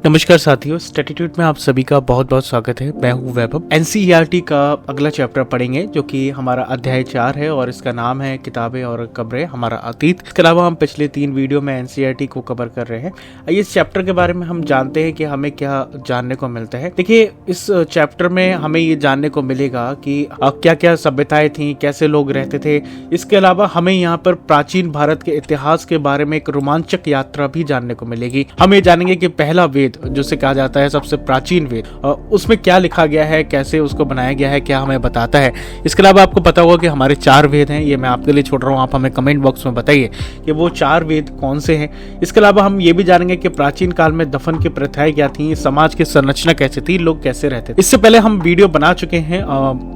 नमस्कार साथियों, स्टैटिट्यूड में आप सभी का बहुत बहुत स्वागत है। मैं हूं वैभव। एनसीईआरटी का अगला चैप्टर पढ़ेंगे जो कि हमारा अध्याय 4 है और इसका नाम है किताबें और कब्रें, हमारा अतीत। इसके अलावा हम पिछले 3 वीडियो में एनसीईआरटी को कवर कर रहे हैं। इस चैप्टर के बारे में हम जानते हैं कि हमें क्या जानने को मिलता है। देखिए, इस चैप्टर में हमें ये जानने को मिलेगा कि क्या क्या सभ्यताएं थी, कैसे लोग रहते थे। इसके अलावा हमें यहाँ पर प्राचीन भारत के इतिहास के बारे में एक रोमांचक यात्रा भी जानने को मिलेगी। हम ये जानेंगे कि पहला वेद, जिसे कहा जाता है सबसे प्राचीन वेद, उसमें क्या लिखा गया है, कैसे उसको बनाया गया है, क्या हमें बताता है। इसके अलावा आपको पता होगा कि हमारे 4 वेद हैं। ये मैं आपके लिए छोड़ रहा हूँ, आप हमें कमेंट बॉक्स में बताइए कि वो 4 वेद कौन से हैं। इसके अलावा हम ये भी जानेंगे कि प्राचीन काल में दफन की प्रथाएं क्या थी, समाज की संरचना कैसे थी, लोग कैसे रहते थे। इससे पहले हम वीडियो बना चुके हैं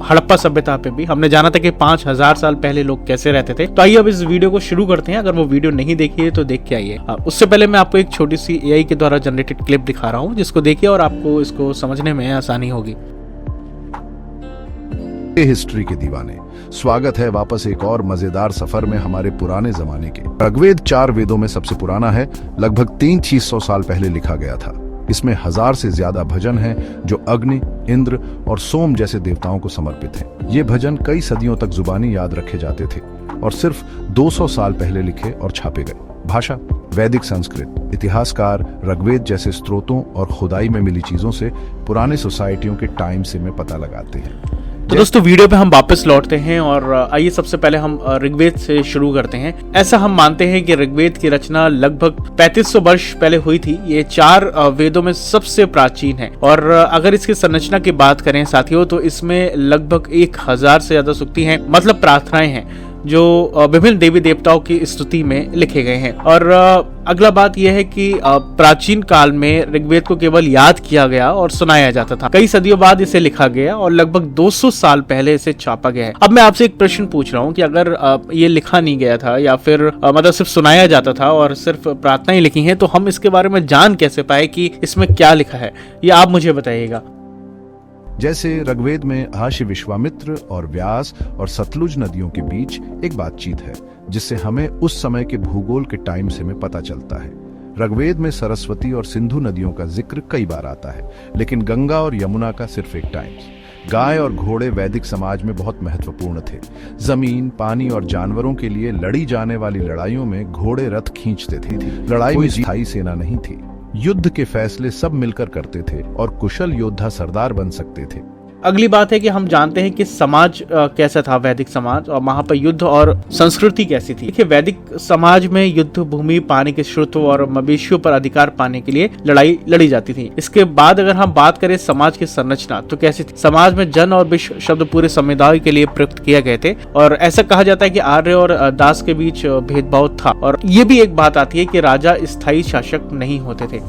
हड़प्पा सभ्यता पे भी। हमने जाना था कि 5000 साल पहले लोग कैसे रहते थे। तो आइए अब इस वीडियो को शुरू करते हैं। अगर वो वीडियो नहीं देखी है तो देख के आइए। उससे पहले मैं आपको एक छोटी सी एआई के द्वारा जनरेटेड क्लिप दिखा रहा हूँ, जिसको देखिए और आपको इसको समझने में आसानी होगी। हिस्ट्री के दीवाने, स्वागत है वापस एक और मजेदार सफर में हमारे पुराने जमाने के। ऋग्वेद 4 वेदों में सबसे पुराना है, लगभग 300 साल पहले लिखा गया था। इसमें 1000 से ज्यादा भजन हैं जो अग्नि, इंद्र और सोम जैसे देवताओं को समर्पित हैं। ये भजन कई सदियों तक जुबानी याद रखे जाते थे और सिर्फ 200 साल पहले लिखे और छापे गए। भाषा वैदिक संस्कृत। इतिहासकार ऋग्वेद जैसे स्रोतों और खुदाई में मिली चीजों से पुराने सोसाइटियों के टाइम से में पता लगाते हैं। तो दोस्तों, वीडियो पे हम वापस लौटते हैं और आइए सबसे पहले हम ऋग्वेद से शुरू करते हैं। ऐसा हम मानते हैं कि ऋग्वेद की रचना लगभग 3500 वर्ष पहले हुई थी। ये 4 वेदों में सबसे प्राचीन है और अगर इसकी संरचना की बात करें साथियों, तो इसमें लगभग 1000 से ज्यादा सूक्ति हैं, मतलब प्रार्थनाएं हैं जो विभिन्न देवी देवताओं की स्तुति में लिखे गए हैं। और अगला बात यह है कि प्राचीन काल में ऋग्वेद को केवल याद किया गया और सुनाया जाता था। कई सदियों बाद इसे लिखा गया और लगभग 200 साल पहले इसे छापा गया है। अब मैं आपसे एक प्रश्न पूछ रहा हूँ कि अगर ये लिखा नहीं गया था या फिर मतलब सिर्फ सुनाया जाता था और सिर्फ प्रार्थनाएं लिखी हैं, तो हम इसके बारे में जान कैसे पाए कि इसमें क्या लिखा है? ये आप मुझे बताइएगा। जैसे ऋग्वेद में महर्षि विश्वामित्र और व्यास और सतलुज नदियों के बीच एक बातचीत है, जिससे हमें उस समय के भूगोल के टाइम से में पता चलता है। ऋग्वेद में सरस्वती और सिंधु नदियों का जिक्र कई बार आता है, लेकिन गंगा और यमुना का सिर्फ एक टाइम। गाय और घोड़े वैदिक समाज में बहुत महत्वपूर्ण थे। जमीन, पानी और जानवरों के लिए लड़ी जाने वाली लड़ाइयों में घोड़े रथ खींचते थे। लड़ाई में स्थायी सेना नहीं थी। युद्ध के फैसले सब मिलकर करते थे और कुशल योद्धा सरदार बन सकते थे। अगली बात है कि हम जानते हैं कि समाज कैसा था, वैदिक समाज, और वहां पर युद्ध और संस्कृति कैसी थी। देखिए, वैदिक समाज में युद्ध भूमि, पानी के स्रोतों और मवेशियों पर अधिकार पाने के लिए लड़ाई लड़ी जाती थी। इसके बाद अगर हम बात करें समाज की संरचना, तो कैसी थी? समाज में जन और विश्व शब्द पूरे समुदाय के लिए प्रयुक्त किए गए थे और ऐसा कहा जाता है कि आर्य और दास के बीच भेदभाव था। और ये भी एक बात आती है कि राजा स्थायी शासक नहीं होते थे।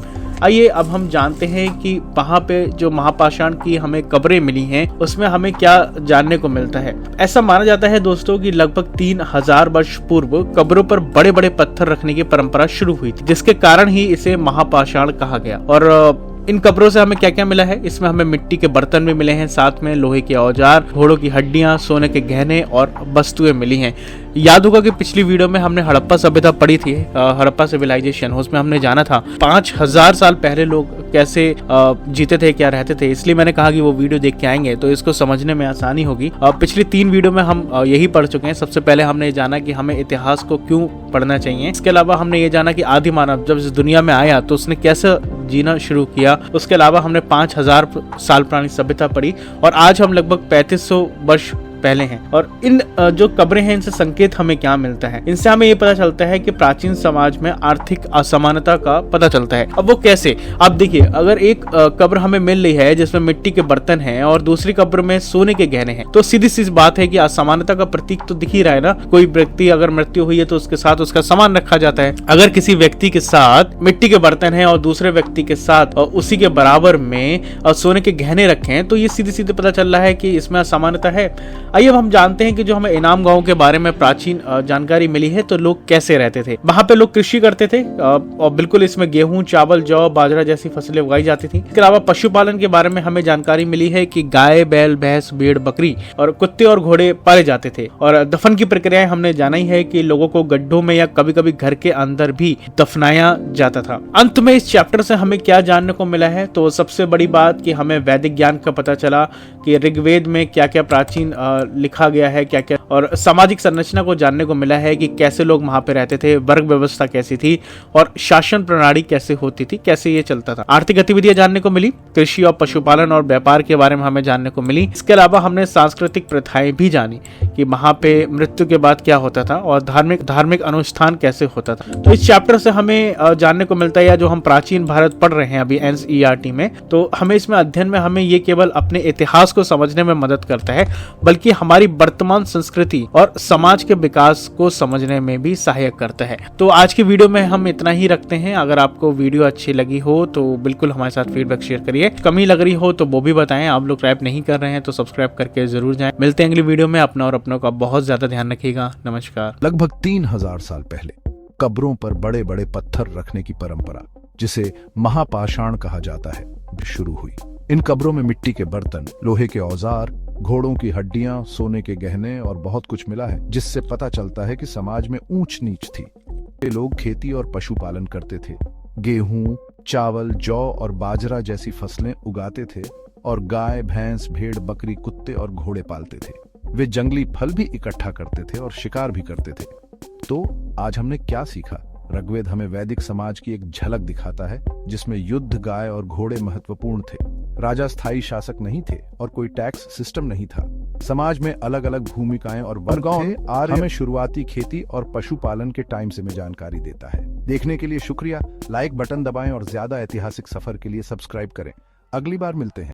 आइए अब हम जानते हैं कि वहाँ पे जो महापाषाण की हमें कब्रें मिली हैं, उसमें हमें क्या जानने को मिलता है। ऐसा माना जाता है दोस्तों कि लगभग 3000 वर्ष पूर्व कब्रों पर बड़े बड़े पत्थर रखने की परंपरा शुरू हुई थी, जिसके कारण ही इसे महापाषाण कहा गया। और इन कब्रों से हमें क्या क्या मिला है? इसमें हमें मिट्टी के बर्तन भी मिले हैं, साथ में लोहे के औजार, घोड़ों की हड्डियां, सोने के गहने और वस्तुएं मिली हैं। याद होगा कि पिछली वीडियो में हमने हड़प्पा सभ्यता पढ़ी थी, हड़प्पा सिविलाइजेशन। उसमें हमने जाना था 5000 साल पहले लोग कैसे जीते थे, क्या रहते थे। इसलिए मैंने कहा कि वो वीडियो देख के आएंगे तो इसको समझने में आसानी होगी। पिछली 3 वीडियो में हम यही पढ़ चुके हैं। सबसे पहले हमने जाना कि हमें इतिहास को क्यों पढ़ना चाहिए। इसके अलावा हमने ये जाना कि आदि मानव जब इस दुनिया में आया तो उसने कैसे जीना शुरू किया। उसके अलावा हमने 5000 साल पुरानी सभ्यता पढ़ी और आज हम लगभग 3500 वर्ष पहले हैं। और इन जो कब्रें हैं, इनसे संकेत हमें क्या मिलता है? इनसे हमें ये पता चलता है कि प्राचीन समाज में आर्थिक असमानता का पता चलता है। अब वो कैसे? अब देखिए, अगर एक कब्र हमें मिल रही है जिसमें मिट्टी के बर्तन हैं और दूसरी कब्र में सोने के गहने हैं, तो सीधी सी बात है कि असमानता का प्रतीक तो दिख ही रहा है ना। कोई व्यक्ति अगर मृत्यु हुई है तो उसके साथ उसका सामान रखा जाता है। अगर किसी व्यक्ति के साथ मिट्टी के बर्तन है और दूसरे व्यक्ति के साथ उसी के बराबर में सोने के गहने रखे हैं, तो ये सीधे सीधे पता चल रहा है कि इसमें असमानता है। आइए अब हम जानते हैं कि जो हमें इनाम गांव के बारे में प्राचीन जानकारी मिली है तो लोग कैसे रहते थे। वहां पे लोग कृषि करते थे और बिल्कुल इसमें गेहूं, चावल, जौ, बाजरा जैसी फसलें उगाई जाती थी। इसके अलावा पशुपालन के बारे में हमें जानकारी मिली है कि गाय, बैल, भैंस, भेड़, बकरी और कुत्ते और घोड़े पाले जाते थे। और दफन की प्रक्रियाएं हमने जाना ही है कि लोगों को गड्ढों में या कभी कभी घर के अंदर भी दफनाया जाता था। अंत में इस चैप्टर से हमें क्या जानने को मिला है, तो सबसे बड़ी बात कि हमें वैदिक ज्ञान का पता चला कि ऋग्वेद में क्या क्या प्राचीन लिखा गया है, क्या क्या, और सामाजिक संरचना को जानने को मिला है कि कैसे लोग वहां पे रहते थे, वर्ग व्यवस्था कैसी थी और शासन प्रणाली कैसे होती थी, कैसे ये चलता था। आर्थिक गतिविधियां जानने को मिली, कृषि और पशुपालन और व्यापार के बारे में हमें जानने को मिली। इसके अलावा हमने सांस्कृतिक प्रथाएं भी जानी कि वहां पे मृत्यु के बाद क्या होता था और धार्मिक अनुष्ठान कैसे होता था। तो इस चैप्टर से हमें जानने को मिलता है, या जो हम प्राचीन भारत पढ़ रहे हैं अभी एनसीईआरटी में, तो हमें इसमें अध्ययन में हमें ये केवल अपने इतिहास को समझने में मदद करता है, बल्कि हमारी वर्तमान संस्कृति और समाज के विकास को समझने में भी सहायक करता है। तो आज की वीडियो में हम इतना ही रखते हैं। अगर आपको वीडियो अच्छी लगी हो तो बिल्कुल हमारे साथ फीडबैक शेयर करिए, कमी लग रही हो तो वो भी बताएं। आप लोग सब्सक्राइब नहीं कर रहे हैं तो सब्सक्राइब करके जरूर जाएं। मिलते हैं अगली वीडियो में। अपना और अपनों का बहुत ज्यादा ध्यान रखिएगा। नमस्कार। लगभग 3000 साल पहले कब्रों पर बड़े बड़े पत्थर रखने की परंपरा, जिसे महापाषाण कहा जाता है, शुरू हुई। इन कब्रों में मिट्टी के बर्तन, लोहे के औजार, घोड़ों की हड्डियां, सोने के गहने और बहुत कुछ मिला है, जिससे पता चलता है कि समाज में ऊंच नीच थी। ये लोग खेती और पशुपालन करते थे, गेहूं, चावल, जौ और बाजरा जैसी फसलें उगाते थे और गाय, भैंस, भेड़, बकरी, कुत्ते और घोड़े पालते थे। वे जंगली फल भी इकट्ठा करते थे और शिकार भी करते थे। तो आज हमने क्या सीखा? ऋग्वेद हमें वैदिक समाज की एक झलक दिखाता है, जिसमें युद्ध, गाय और घोड़े महत्वपूर्ण थे। राजा स्थायी शासक नहीं थे और कोई टैक्स सिस्टम नहीं था। समाज में अलग अलग भूमिकाएं और वर्ग थे। आर्य हमें शुरुआती खेती और पशुपालन के टाइम से में जानकारी देता है। देखने के लिए शुक्रिया। लाइक बटन दबाएं और ज्यादा ऐतिहासिक सफर के लिए सब्सक्राइब करें। अगली बार मिलते हैं।